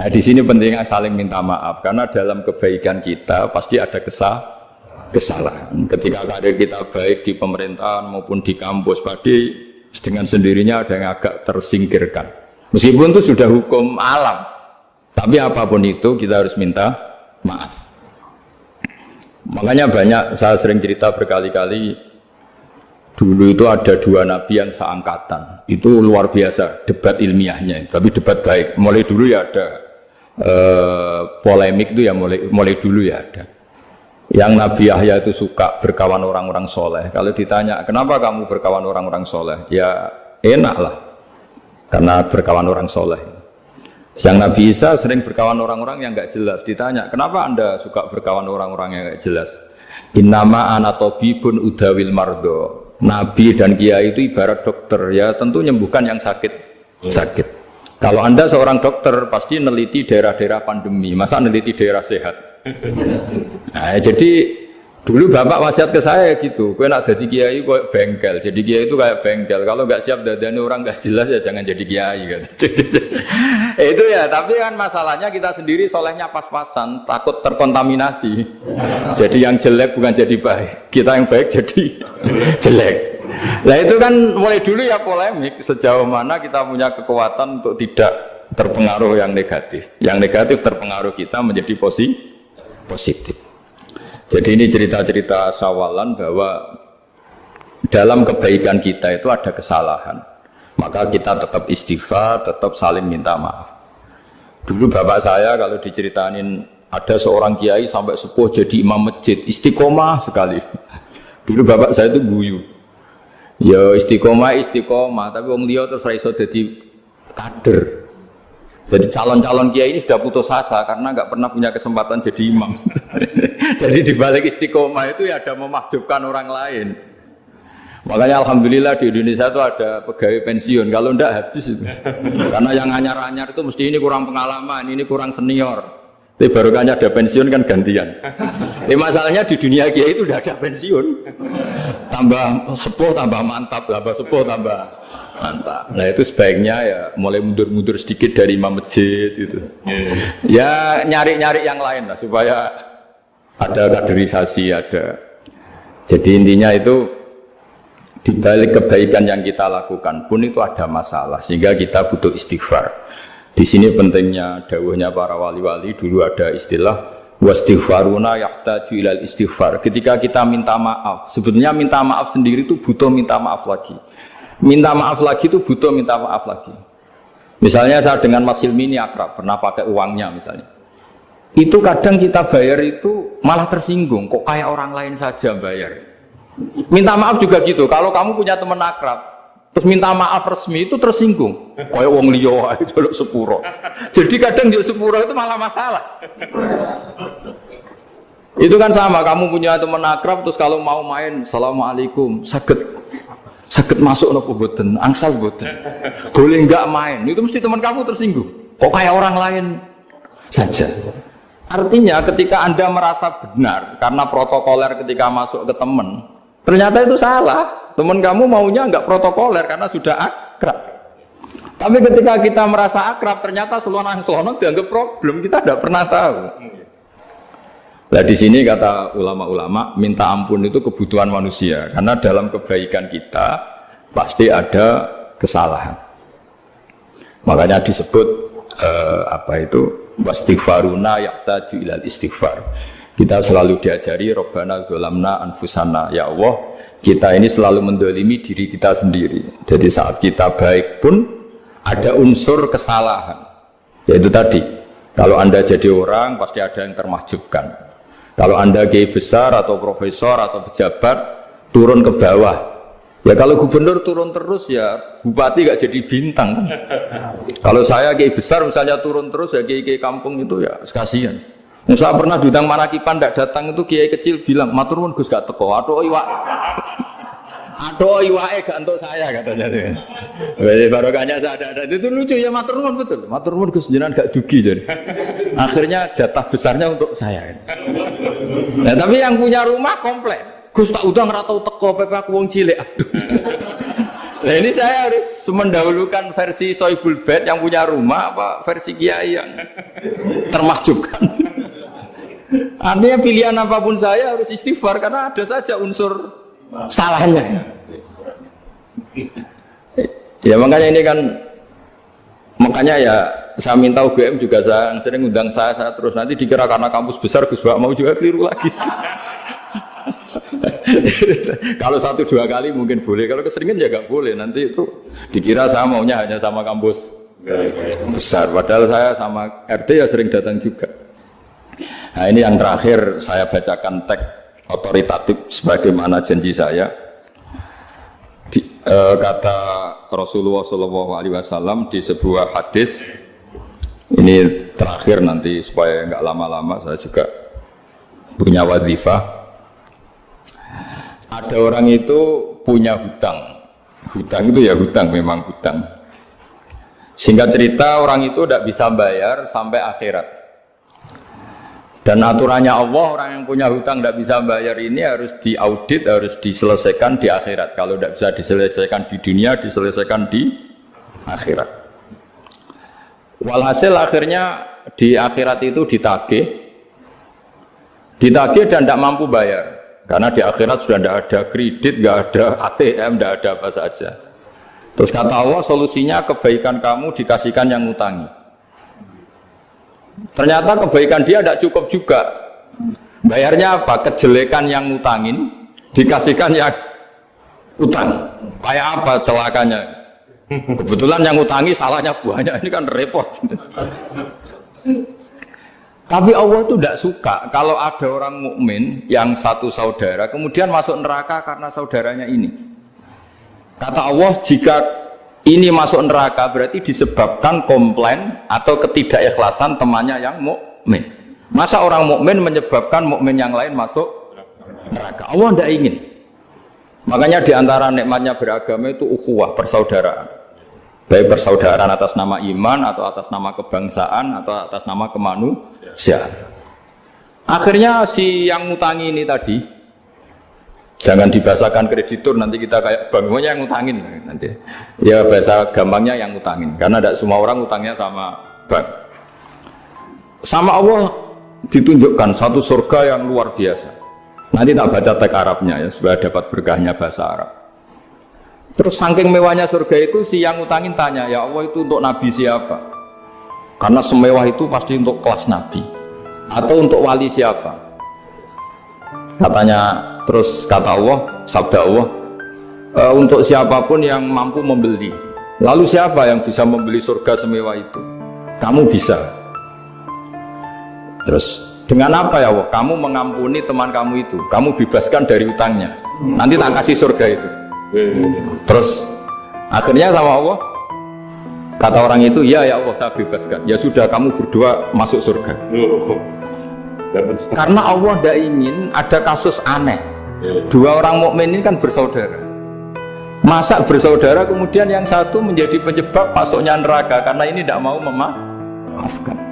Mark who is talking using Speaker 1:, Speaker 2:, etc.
Speaker 1: Nah, di sini pentingnya saling minta maaf karena dalam kebaikan kita pasti ada kesalahan. Ketika karir kita baik di pemerintahan maupun di kampus, pasti dengan sendirinya ada yang agak tersingkirkan. Meskipun itu sudah hukum alam, tapi apapun itu kita harus minta maaf. Makanya banyak, saya sering cerita berkali-kali, dulu itu ada dua nabi yang seangkatan, itu luar biasa debat ilmiahnya, tapi debat baik. Mulai dulu ya ada polemik itu ya mulai dulu ya ada. Yang Nabi Yahya itu suka berkawan orang-orang soleh. Kalau ditanya kenapa kamu berkawan orang-orang soleh, ya enak lah, karena berkawan orang soleh. Yang Nabi Isa sering berkawan orang-orang yang nggak jelas. Ditanya kenapa anda suka berkawan orang-orang yang nggak jelas, innama ana tabibun udawil mardo. Nabi dan kiai itu ibarat dokter, ya tentu menyembuhkan yang sakit. Kalau anda seorang dokter pasti neliti daerah-daerah pandemi, masa neliti daerah sehat? Nah, jadi dulu bapak wasiat ke saya gitu, kau nak jadi kiai kok bengkel, jadi kiai itu kayak bengkel, kalau nggak siap dadani orang nggak jelas ya jangan jadi kiai gitu. Itu ya, tapi kan masalahnya kita sendiri solehnya pas-pasan, takut terkontaminasi. Jadi yang jelek bukan jadi baik, kita yang baik jadi jelek. Nah itu kan mulai dulu ya polemik, sejauh mana kita punya kekuatan untuk tidak terpengaruh yang negatif. Yang negatif terpengaruh kita menjadi positif. Jadi ini cerita-cerita sawalan bahwa dalam kebaikan kita itu ada kesalahan, maka kita tetap istighfar, tetap saling minta maaf. Dulu bapak saya kalau diceritain ada seorang kiai sampai sepuh jadi imam masjid, istiqomah sekali. Dulu bapak saya itu guyu, ya istiqomah, tapi wong liya terus ra iso dadi kader. Jadi calon-calon kiai ini sudah putus asa karena nggak pernah punya kesempatan jadi imam. Jadi di balik istiqomah itu ya ada memahjubkan orang lain. Makanya alhamdulillah di Indonesia itu ada pegawai pensiun. Kalau enggak habis itu. Karena yang anyar-anyar itu mesti ini kurang pengalaman, ini kurang senior. Tapi baru kan ada pensiun kan gantian. Tapi masalahnya di dunia kiai itu udah ada pensiun. Tambah sepuh tambah mantap, tambah sepuh tambah mantap. Nah itu sebaiknya ya mulai mundur-mundur sedikit dari imam masjid itu. Ya nyari-nyari yang lain lah supaya ada kaderisasi, ada. Jadi intinya itu di balik kebaikan yang kita lakukan pun itu ada masalah sehingga kita butuh istighfar. Di sini pentingnya dawuhnya para wali-wali, dulu ada istilah wastighfaruna yahtaju ilal istighfar. Ketika kita minta maaf, sebetulnya minta maaf sendiri itu butuh minta maaf lagi. Minta maaf lagi itu butuh minta maaf lagi. Misalnya saya dengan Mas Hilmi ini akrab, pernah pakai uangnya misalnya. Itu kadang kita bayar itu malah tersinggung, kok kayak orang lain saja bayar. Minta maaf juga gitu, kalau kamu punya teman akrab, terus minta maaf resmi itu tersinggung. Kayak wong liya ae jaluk sepuro. Jadi kadang di sepuro itu malah masalah. Itu kan sama, kamu punya teman akrab terus kalau mau main, assalamualaikum, sakit masuk nopo boten, angsal boten, boleh nggak main, itu mesti teman kamu tersinggung, kok kayak orang lain saja. Artinya ketika anda merasa benar karena protokoler ketika masuk ke teman, ternyata itu salah, teman kamu maunya nggak protokoler karena sudah akrab. Tapi ketika kita merasa akrab, ternyata selonang-selonang dianggap problem, kita tidak pernah tahu. Nah di sini kata ulama-ulama, minta ampun itu kebutuhan manusia karena dalam kebaikan kita pasti ada kesalahan. Makanya disebut wastighfaruna yahtaju ilal istighfar. Kita selalu diajari Rabbana zalamna anfusana, ya Allah kita ini selalu mendolimi diri kita sendiri. Jadi saat kita baik pun ada unsur kesalahan. Yaitu tadi, kalau anda jadi orang pasti ada yang termahjubkan. Kalau anda kiai besar atau profesor atau pejabat turun ke bawah, ya kalau gubernur turun terus ya bupati gak jadi bintang kan? Kalau saya kiai besar misalnya turun terus ya kiai kampung itu ya sekasian. Saya pernah diundang Manakipan tidak datang itu kiai kecil bilang matur nuwun Gus gak teko, aduh iwake gak untuk saya katanya. Barokahnya saya ada. Itu lucu ya, matur nuwun betul. Matur nuwun Gus jenengan gak dugi jadi. Akhirnya jatah besarnya untuk saya. Nah, tapi yang punya rumah komplain. Gus tak udang ora tau teko pepe aku wong cilik. Aduh. Nah ini saya harus mendahulukan versi Sohibul Bait yang punya rumah apa versi Kiai yang termahjubkan. Artinya pilihan apapun saya harus istighfar karena ada saja unsur salahnya. Ya makanya ini kan, makanya ya saya minta UGM juga sering undang saya terus, nanti dikira karena kampus besar Gus Bak mau juga keliru lagi. Kalau 1-2 kali mungkin boleh, kalau keseringan ya gak boleh, nanti itu dikira saya maunya hanya sama kampus besar, padahal saya sama RT ya sering datang juga. Nah ini yang terakhir saya bacakan teks otoritatif sebagaimana janji saya. Kata Rasulullah SAW di sebuah hadis, ini terakhir nanti supaya nggak lama-lama, saya juga punya wadhifah. Ada orang itu punya hutang itu ya hutang, memang hutang. Singkat cerita orang itu tidak bisa bayar sampai akhirat. Dan aturannya Allah, orang yang punya hutang tidak bisa bayar ini harus diaudit, harus diselesaikan di akhirat. Kalau tidak bisa diselesaikan di dunia, diselesaikan di akhirat. Walhasil akhirnya di akhirat itu ditagih dan tidak mampu bayar. Karena di akhirat sudah tidak ada kredit, tidak ada ATM, tidak ada apa saja. Terus kata Allah, solusinya kebaikan kamu dikasihkan yang ngutangi. Ternyata kebaikan dia tidak cukup juga. Bayarnya apa? Kejelekan yang ngutangin dikasihkan yang utang. Kayak apa celakanya? Kebetulan yang ngutangi salahnya banyak, ini kan repot. Tapi Allah itu tidak suka kalau ada orang mukmin yang satu saudara kemudian masuk neraka karena saudaranya ini. Kata Allah, jika ini masuk neraka berarti disebabkan komplain atau ketidakikhlasan temannya yang mukmin. Masa orang mukmin menyebabkan mukmin yang lain masuk neraka? Allah tidak ingin. Makanya diantara nikmatnya beragama itu ukhuwah, persaudaraan. Baik persaudaraan atas nama iman atau atas nama kebangsaan atau atas nama kemanusiaan. Akhirnya si yang ngutangi ini tadi, jangan dibahasakan kreditur, nanti kita kayak bangunnya yang ngutangin nanti. Ya bahasa gampangnya yang ngutangin, karena tidak semua orang ngutangnya sama bank. Sama Allah ditunjukkan satu surga yang luar biasa. Nanti tak baca teks Arabnya ya supaya dapat berkahnya bahasa Arab. Terus saking mewahnya surga itu, si yang ngutangin tanya, ya Allah itu untuk Nabi siapa? Karena semewah itu pasti untuk kelas Nabi. Atau untuk wali siapa? Katanya, terus kata Allah, sabda Allah, untuk siapapun yang mampu membeli. Lalu siapa yang bisa membeli surga semewah itu? Kamu bisa. Terus dengan apa ya Allah? Kamu mengampuni teman kamu itu, kamu bebaskan dari utangnya. Nanti tak kasih surga itu. Terus akhirnya sama Allah, kata orang itu, ya Allah saya bebaskan. Ya sudah, kamu berdua masuk surga. Karena Allah tidak ingin ada kasus aneh. Dua orang mukmin ini kan bersaudara. Masa bersaudara kemudian yang satu menjadi penyebab masuknya neraka karena ini tidak mau memaafkan.